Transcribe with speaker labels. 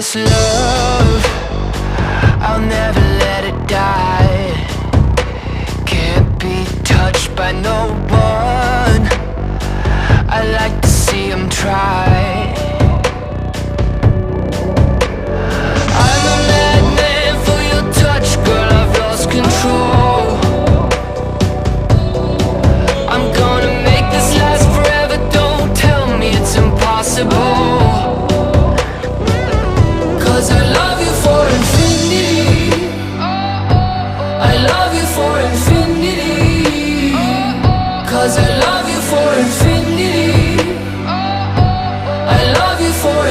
Speaker 1: this love, I'll never let it die. Can't be touched by no one, I like to see them try.